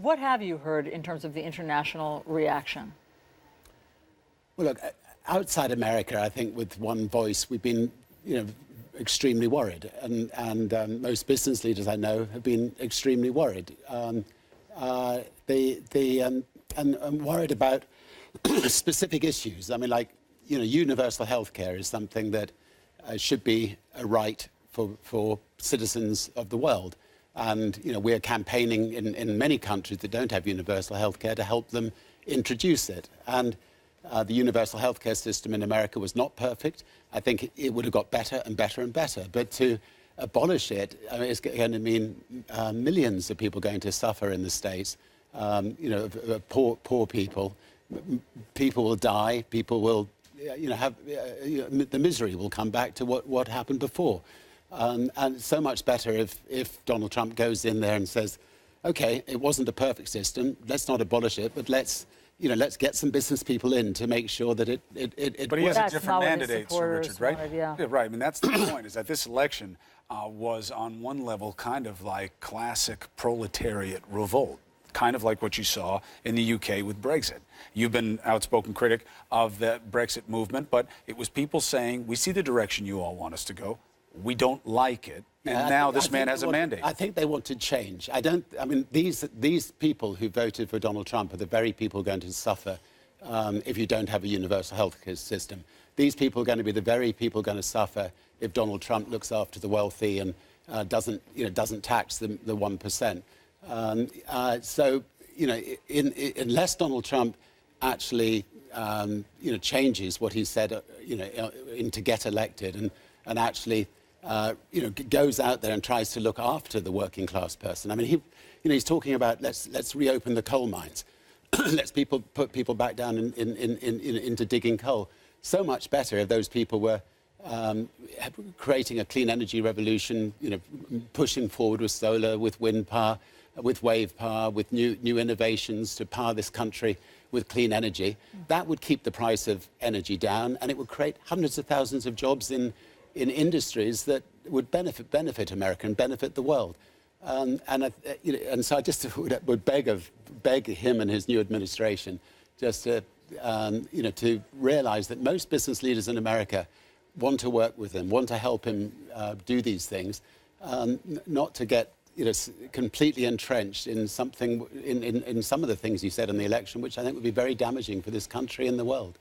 What have you heard in terms of the international reaction? Well, look, outside America, I think with one voice, we've been, extremely worried, and most business leaders I know have been extremely worried. And worried about specific issues. I mean, like, universal health care is something that should be a right for citizens of the world. And, we're campaigning in many countries that don't have universal health care to help them introduce it. And the universal health care system in America was not perfect. I think it would have got better and better and better. But to abolish it, I mean, it's going to mean millions of people going to suffer in the States. Poor people. People will die. People will, the misery will come back to what happened before. And so much better if Donald Trump goes in there and says, OK, it wasn't a perfect system. Let's not abolish it, but let's get some business people in to make sure that it But he has a different mandate, Sir Richard, right? Wanted, yeah, right. I mean, that's the point, is that this election was on one level kind of like classic proletariat revolt, kind of like what you saw in the UK with Brexit. You've been an outspoken critic of the Brexit movement, but it was people saying, we see the direction you all want us to go. We don't like it. And now this man has a mandate. I think they want to change. I mean, these people who voted for Donald Trump are the very people going to suffer if you don't have a universal health care system. These people are going to be the very people going to suffer if Donald Trump looks after the wealthy and doesn't tax the 1%. So, unless Donald Trump actually, changes what he said, to get elected and actually, goes out there and tries to look after the working class person. I mean, he's talking about let's reopen the coal mines, let's put people back down into digging coal. So much better if those people were creating a clean energy revolution, pushing forward with solar, with wind power, with wave power, with new innovations to power this country with clean energy. That would keep the price of energy down, and it would create hundreds of thousands of jobs in industries that would benefit America and benefit the world. And so I just would beg him and his new administration just to, to realize that most business leaders in America want to work with him, want to help him do these things, not to get completely entrenched in something, in some of the things he said in the election, which I think would be very damaging for this country and the world.